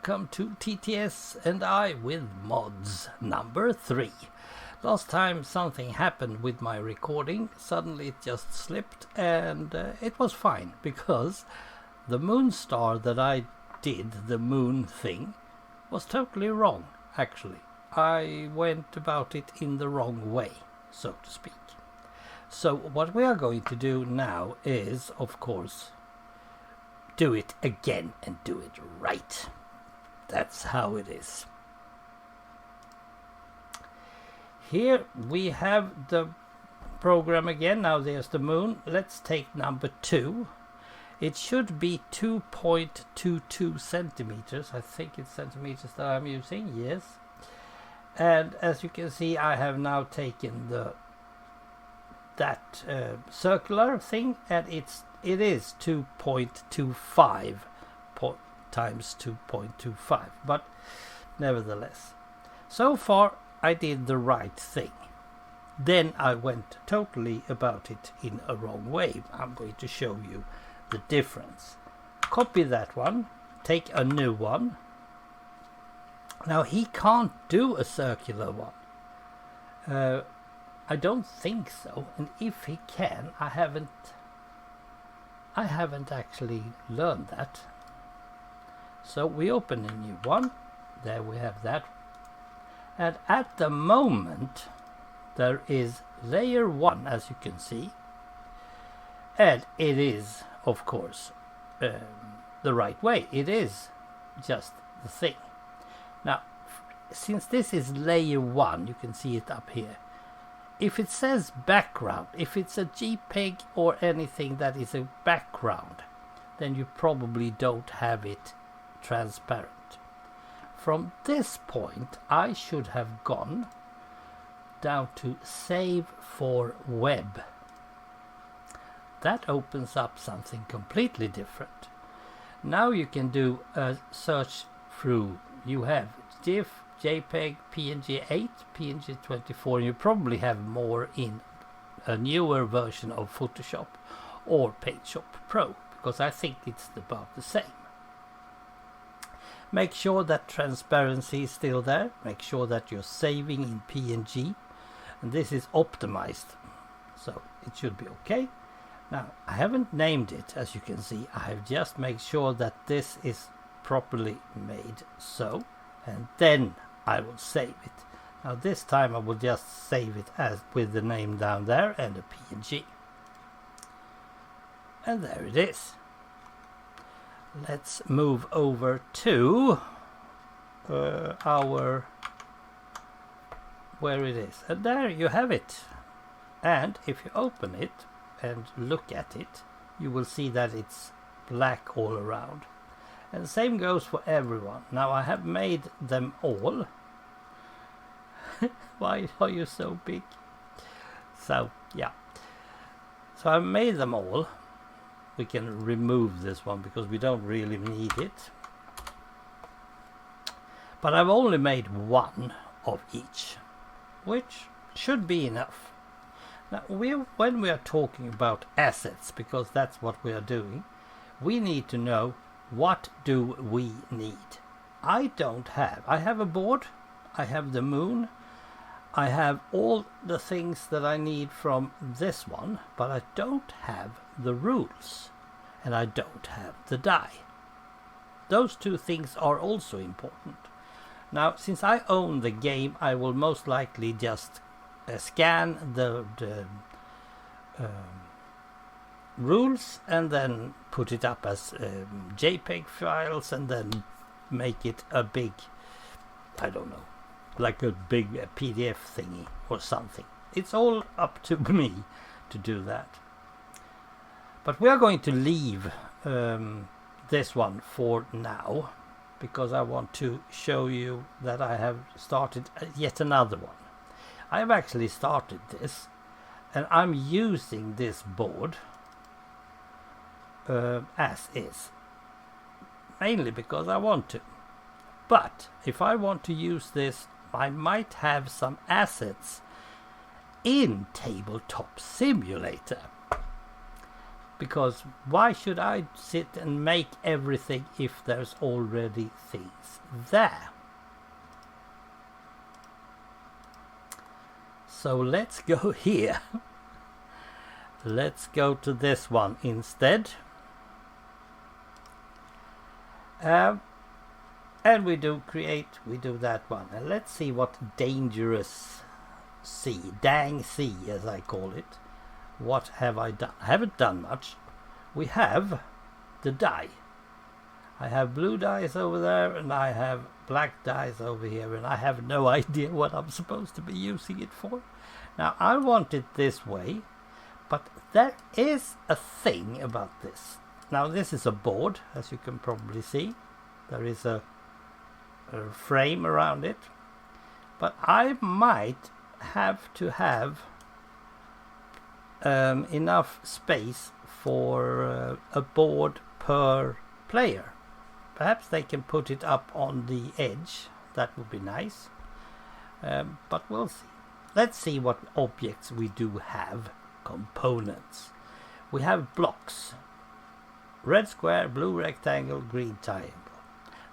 welcome to TTS and I with mods number 3. Last time something happened with my recording, suddenly it just slipped, and it was fine because the moon star that I did, the moon thing, was totally wrong actually. I went about it in the wrong way, so to speak. So what we are going to do now is, of course, do it again and do it right. That's how it is. Here we have the program again. Now there's the moon. Let's take number 2. It should be 2.22 centimeters. I think it's centimeters that I'm using, yes. And as you can see, I have now taken that circular thing, and it is 2.25 times 2.25, but nevertheless, so far I did the right thing. Then I went totally about it in a wrong way. I'm going to show you the difference. Copy that one, take a new one. Now he can't do a circular one. I don't think so, and if he can, I haven't actually learned that. So we open a new one. There we have that. And at the moment there is layer 1, as you can see, and it is of course the right way. It is just the thing. Now since this is layer 1, you can see it up here. If it says background, if it's a JPEG or anything that is a background, then you probably don't have it transparent. From this point, I should have gone down to Save for Web. That opens up something completely different. Now you can do a search through. You have GIF, JPEG, PNG 8, PNG 24, and you probably have more in a newer version of Photoshop or PaintShop Pro, because I think it's about the same. Make sure that transparency is still there. Make sure that you're saving in PNG, and this is optimized, so it should be okay. Now I haven't named it, as you can see. I have just made sure that this is properly made, so, and then I will save it. Now this time I will just save it as with the name down there and a PNG. And there it is. Let's move over to where it is. And there you have it. And if you open it and look at it, you will see that it's black all around. And the same goes for everyone. Now I have made them all. Why are you so big? So yeah. So I've made them all. We can remove this one because we don't really need it. But I've only made one of each, which should be enough. Now when we are talking about assets, because that's what we are doing, we need to know, what do we need? I have a board, I have the moon, I have all the things that I need from this one, but I don't have the rules, and I don't have the die. Those two things are also important. Now since I own the game, I will most likely just scan the rules and then put it up as JPEG files and then make it a big, I don't know, like a big PDF thingy or something. It's all up to me to do that. But we are going to leave this one for now, because I want to show you that I have started yet another one. I have actually started this, and I'm using this board as is, mainly because I want to. But if I want to use this, I might have some assets in TableTop Simulator, Because why should I sit and make everything if there's already things there? So let's go here. Let's go to this one instead. And we do that one. And let's see what dangerous C, dang C as I call it. What have I done? I haven't done much. We have the die. I have blue dice over there and I have black dice over here, and I have no idea what I'm supposed to be using it for. Now I want it this way, but there is a thing about this. Now this is a board, as you can probably see. There is a frame around it, but I might have to have enough space for a board per player. Perhaps they can put it up on the edge. That would be nice, but we'll see. Let's see what objects we do have. Components. We have blocks. Red square, blue rectangle, green triangle.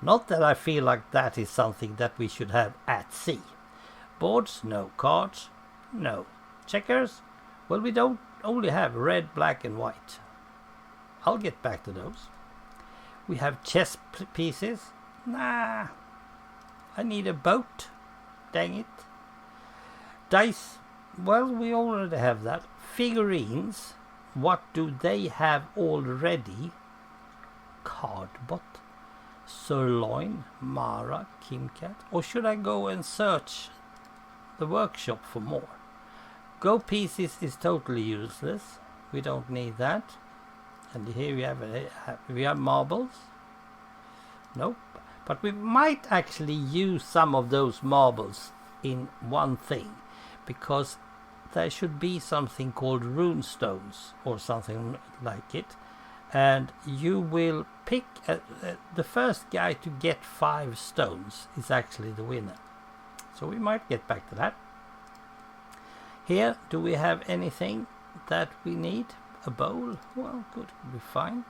Not that I feel like that is something that we should have at sea. Boards, no. Cards, no. Checkers, well, we don't only have red, black and white. I'll get back to those. We have chess pieces. Nah, I need a boat. Dang it. Dice, well, we already have that. Figurines, what do they have already? Cardboard. Sirloin, Mara, Kimcat, or should I go and search the workshop for more? Go pieces is totally useless. We don't need that. And here we have marbles. Nope. But we might actually use some of those marbles in one thing, because there should be something called rune stones or something like it. And you will pick the first guy to get 5 stones is actually the winner. So we might get back to that. Here, do we have anything that we need? A bowl? Well, good, could be fine.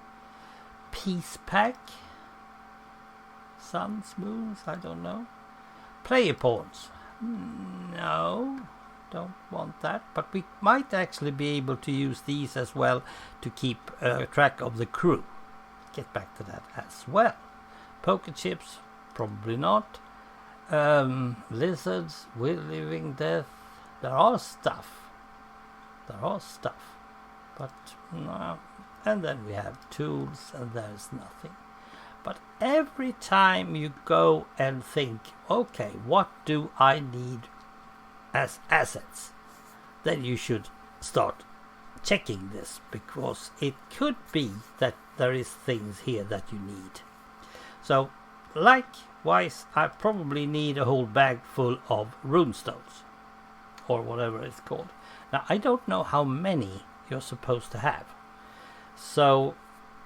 Peace pack? Suns, moons, I don't know. Player pawns? No, don't want that. But we might actually be able to use these as well to keep track of the crew. Get back to that as well. Poker chips? Probably not. Lizards, will living death. There are stuff. But no. And then we have tools, and there's nothing. But every time you go and think, okay, what do I need as assets? Then you should start checking this, because it could be that there is things here that you need. So likewise, I probably need a whole bag full of runestones, or whatever it's called. Now I don't know how many you're supposed to have, so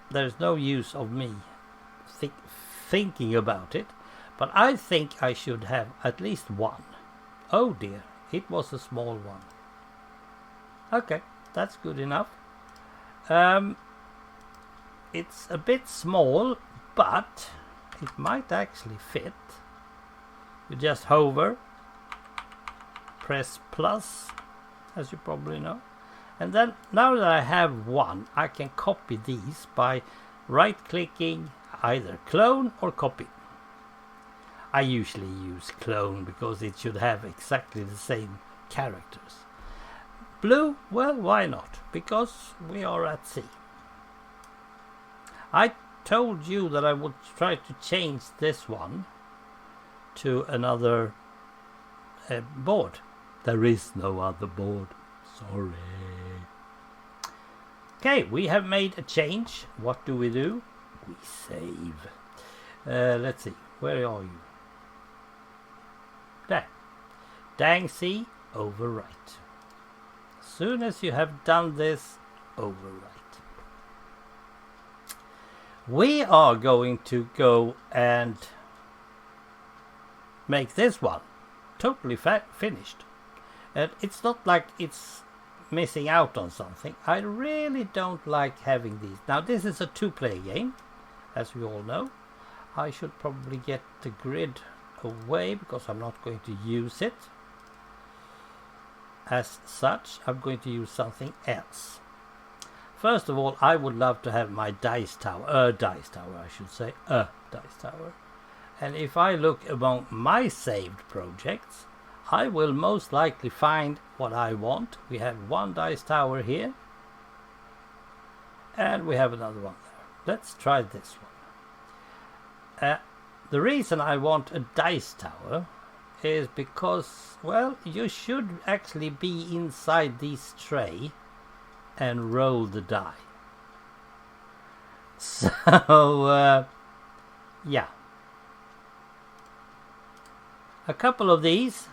there's no use of me thinking about it, but I think I should have at least one. Oh dear, it was a small one. Okay, that's good enough. It's a bit small, but it might actually fit. You just hover, press plus, as you probably know, and then now that I have one, I can copy these by right-clicking either clone or copy. I usually use clone because it should have exactly the same characters. Blue, well, why not? Because we are at sea. I told you that I would try to change this one to another board. There is no other board. Sorry. Okay, we have made a change. What do? We save. Let's see. Where are you? There. Dang C, overwrite. As soon as you have done this, overwrite. We are going to go and make this one totally finished. And it's not like it's missing out on something. I really don't like having these. Now this is a 2-player game, as we all know. I should probably get the grid away because I'm not going to use it as such. I'm going to use something else. First of all, I would love to have my dice tower, a dice tower. And if I look among my saved projects, I will most likely find what I want. We have one dice tower here, and we have another one there. Let's try this one. The reason I want a dice tower is because, well, you should actually be inside this tray and roll the die. So, yeah. A couple of these.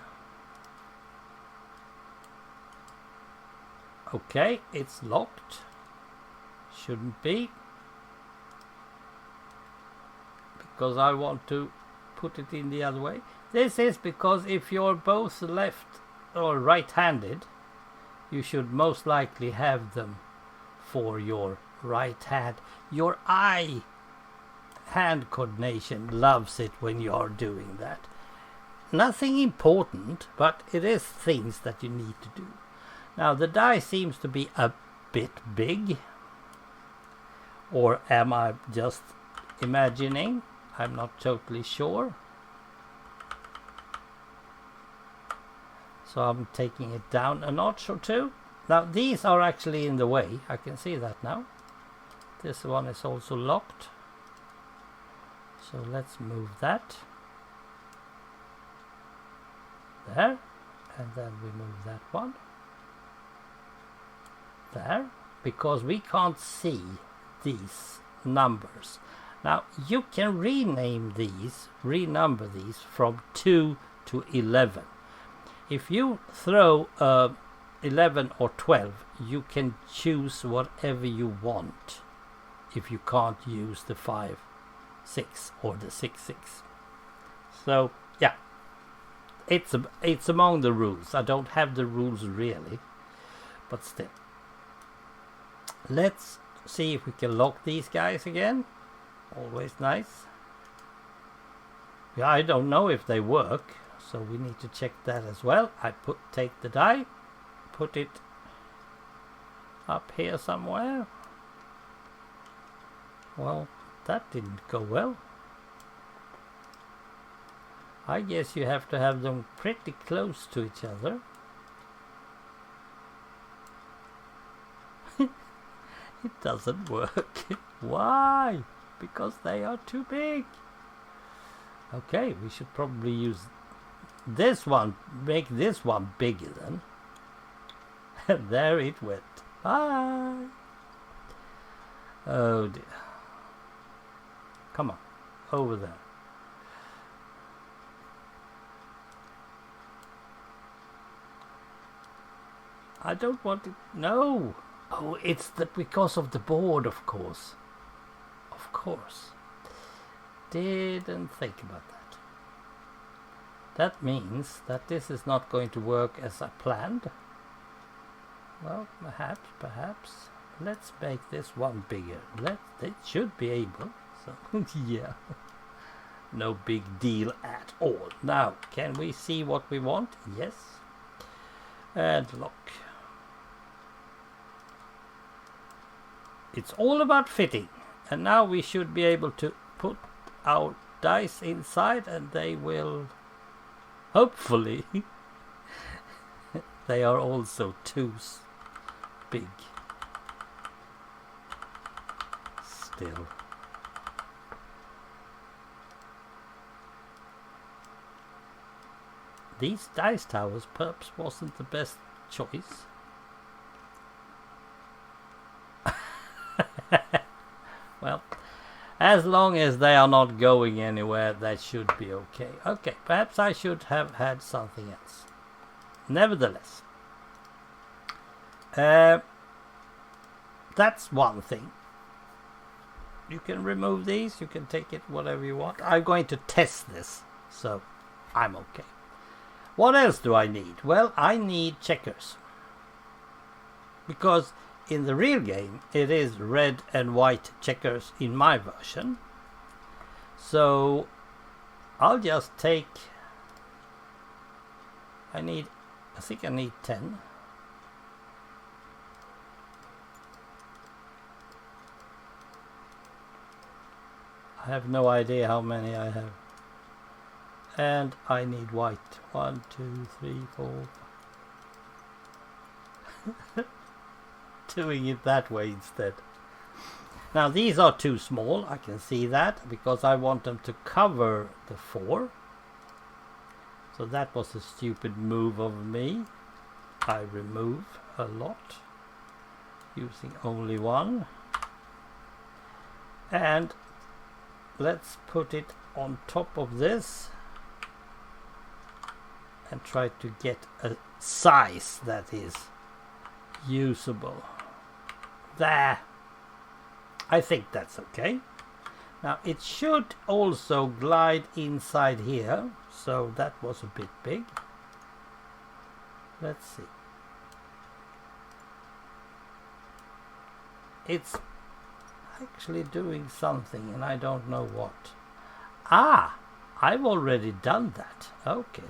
Okay, it's locked. Shouldn't be. Because I want to put it in the other way. This is because if you're both left or right-handed, you should most likely have them for your right hand. Your eye-hand coordination loves it when you are doing that. Nothing important, but it is things that you need to do. Now the die seems to be a bit big. Or am I just imagining? I'm not totally sure. So I'm taking it down a notch or two. Now these are actually in the way. I can see that now. This one is also locked. So let's move that. There. And then we move that one. There. Because we can't see these numbers. Now you can rename these, renumber these from 2 to 11. If you throw 11 or 12, you can choose whatever you want if you can't use the 5, 6 or the 6, 6. So, yeah, it's among the rules. I don't have the rules really, but still. Let's see if we can lock these guys again. Always nice. Yeah, I don't know if they work. So we need to check that as well. I take the die, put it up here somewhere. Well, that didn't go well. I guess you have to have them pretty close to each other. It doesn't work. Why? Because they are too big. Okay, we should probably use this one, make this one bigger then. And there it went. Bye. Oh dear. Come on, over there. I don't want it. No. Oh, it's because of the board, of course. Of course. Didn't think about that. That means that this is not going to work as I planned. Well, perhaps. Let's make this one bigger. It should be able. So, yeah. No big deal at all. Now, can we see what we want? Yes. And lock. It's all about fitting. And now we should be able to put our dice inside and they will... Hopefully, they are also too big. Still. These dice towers perhaps wasn't the best choice. Well, as long as they are not going anywhere, that should be okay. Okay, perhaps I should have had something else. Nevertheless, that's one thing. You can remove these, you can take it whatever you want. I'm going to test this, so I'm okay. What else do I need? Well, I need checkers. because in the real game it is red and white checkers in my version. So I'll just take, I think I need 10. I have no idea how many I have. And I need white. 1, 2, 3, 4. Doing it that way instead. Now these are too small, I can see that, because I want them to cover the 4. So that was a stupid move of me. I remove a lot using only one. And let's put it on top of this and try to get a size that is usable. There. I think that's okay. Now it should also glide inside here, so that was a bit big. Let's see. It's actually doing something and I don't know what. Ah! I've already done that. Okay,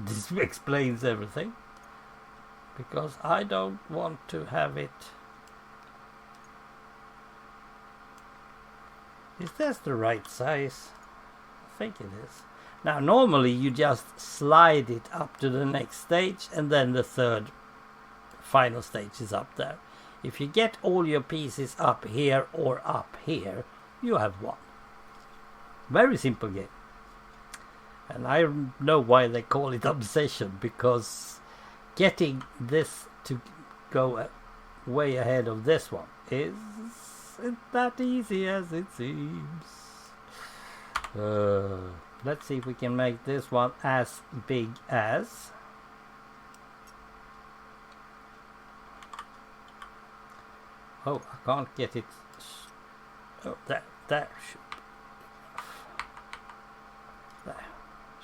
this explains everything. Because I don't want to have it. Is this the right size? I think it is. Now normally you just slide it up to the next stage and then the third final stage is up there. If you get all your pieces up here or up here, you have one. Very simple game. And I know why they call it obsession, because getting this to go way ahead of this one isn't that easy as it seems. Let's see if we can make this one as big as. Oh, I can't get it. Oh, that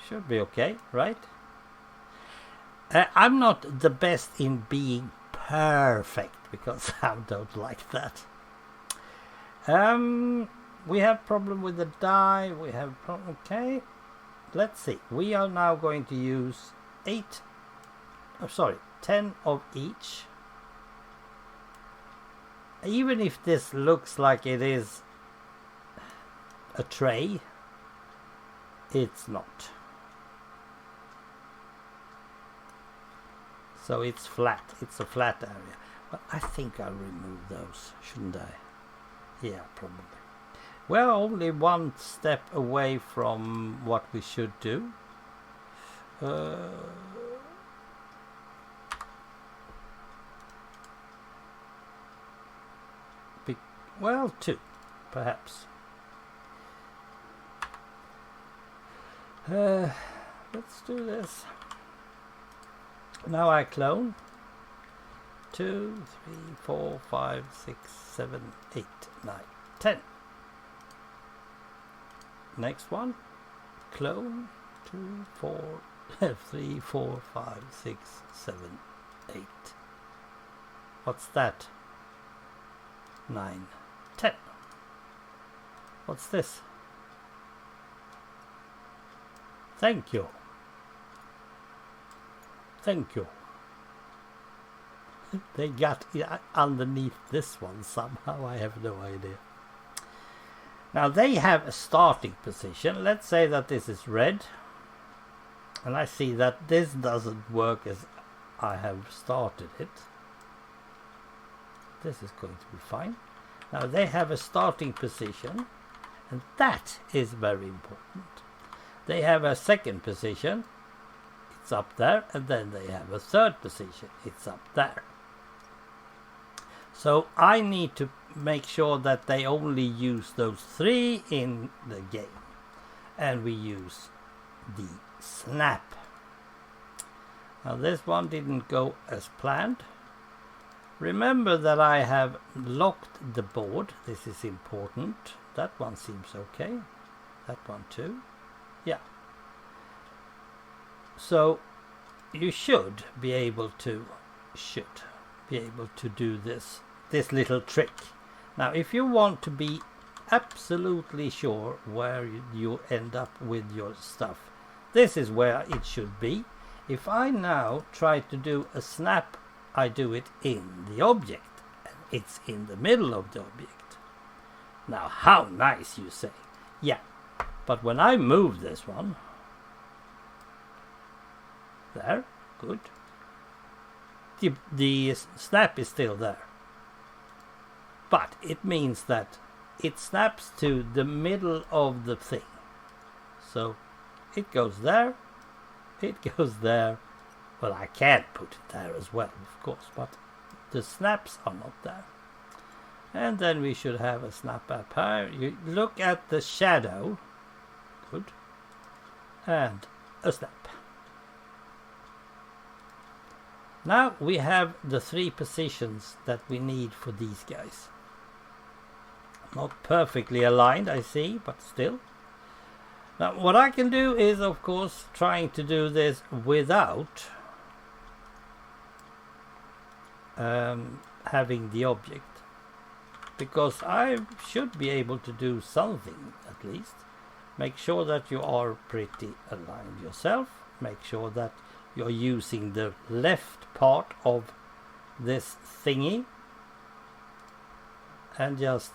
should be okay, right? I'm not the best in being perfect, because I don't like that. We have problem with the die. We have problem. Okay, let's see. We are now going to use 10 of each. Even if this looks like it is a tray, it's not. So it's flat. It's a flat area. But I think I'll remove those, shouldn't I? Yeah, probably. We're only one step away from what we should do. Well, 2, perhaps. Let's do this. Now I clone 2, 3, 4, 5, 6, 7, 8, 9, 10. Next one, clone 2, 4, 3, 4, 5, 6, 7, 8. What's that? 9, 10. What's this? Thank you. Thank you. They got underneath this one somehow, I have no idea. Now they have a starting position. Let's say that this is red. And I see that this doesn't work as I have started it. This is going to be fine. Now they have a starting position, and that is very important. They have a second position, it's up there, and then they have a third position, it's up there. So I need to make sure that they only use those 3 in the game, and we use the snap. Now this one didn't go as planned. Remember that I have locked the board. This is important. That one seems okay. That one too. Yeah. So you should be able to shoot. be able to do this little trick. Now if you want to be absolutely sure where you end up with your stuff, this is where it should be. If I now try to do a snap, I do it in the object, and it's in the middle of the object. Now how nice, you say. Yeah, but when I move this one, there, good, the snap is still there. But it means that it snaps to the middle of the thing. So it goes there, it goes there. Well, I can't put it there as well, of course, but the snaps are not there. And then we should have a snap up here. You look at the shadow, good, and a snap. Now we have the 3 positions that we need for these guys. Not perfectly aligned, I see, but still. Now what I can do is, of course, trying to do this without having the object, because I should be able to do something at least. Make sure that you are pretty aligned yourself. Make sure that you're using the left part of this thingy, and just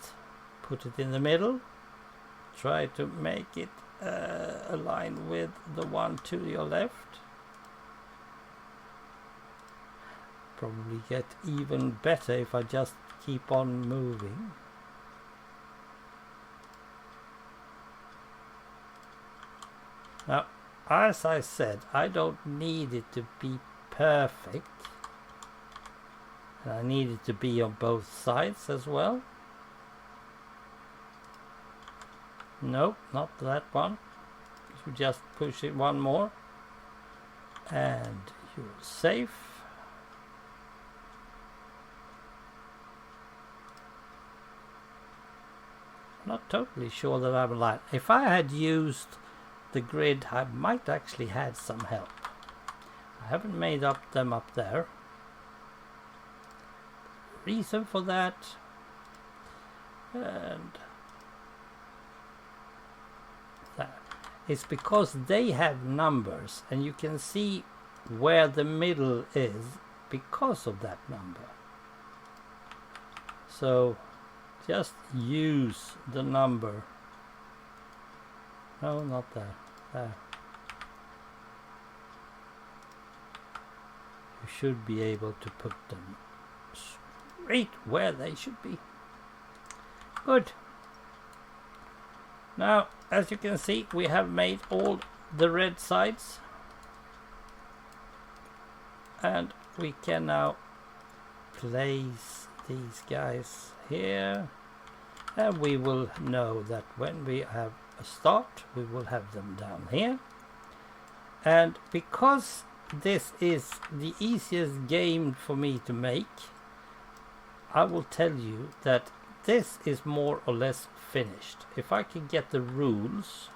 put it in the middle. Try to make it align with the one to your left. Probably get even better if I just keep on moving. Now, as I said, I don't need it to be perfect. And I need it to be on both sides as well. Nope, not that one. You just push it one more. And you're safe. Not totally sure that I'm aligned. If I had used the grid, I might actually had some help. I haven't made up them up there. Reason for that, and that is because they have numbers, and you can see where the middle is because of that number. So just use the number. No, not there. There. You should be able to put them straight where they should be. Good. Now, as you can see, we have made all the red sides. And we can now place these guys here. And we will know that when we have a start, we will have them down here. And because this is the easiest game for me to make, I will tell you that this is more or less finished. If I can get the rules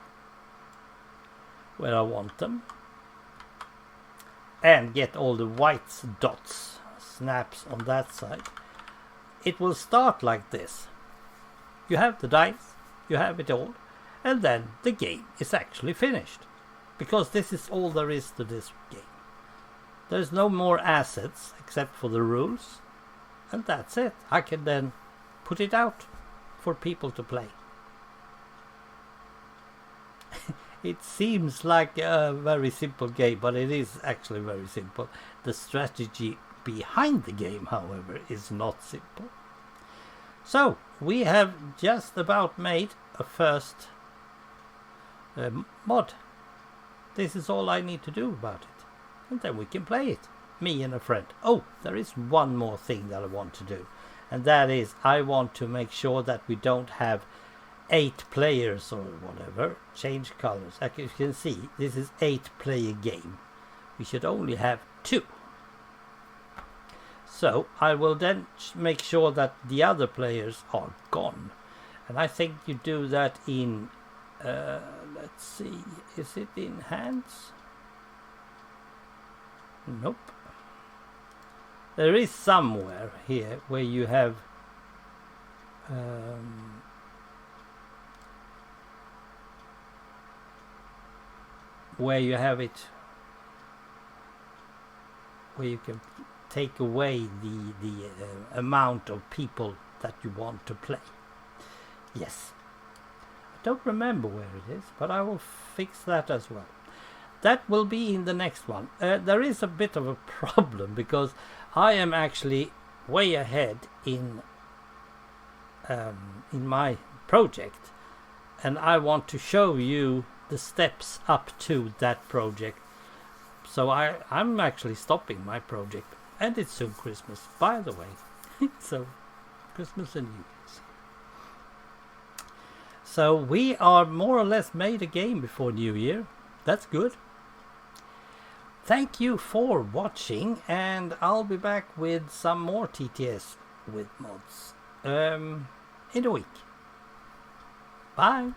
where I want them and get all the white dots, snaps on that side, it will start like this. You have the dice, you have it all, and then the game is actually finished. Because this is all there is to this game. There's no more assets except for the rules. And that's it. I can then put it out for people to play. It seems like a very simple game, but it is actually very simple. The strategy behind the game, however, is not simple. So, we have just about made a first mod. This is all I need to do about it. And then we can play it. Me and a friend. Oh, there is one more thing that I want to do. And that is, I want to make sure that we don't have 8 players or whatever. Change colors. As you can see, this is 8-player game. We should only have 2. So, I will then make sure that the other players are gone. And I think you do that in... let's see, is it in hands? Nope. there is somewhere here where you have it, where you can take away the amount of people that you want to play. Yes, I don't remember where it is, but I will fix that as well. That will be in the next one. There is a bit of a problem because I am actually way ahead in my project, and I want to show you the steps up to that project. So I'm actually stopping my project, and it's soon Christmas, by the way. So Christmas and New Year's. So we are more or less made a game before New Year. That's good. Thank you for watching, and I'll be back with some more TTS with mods in a week. Bye.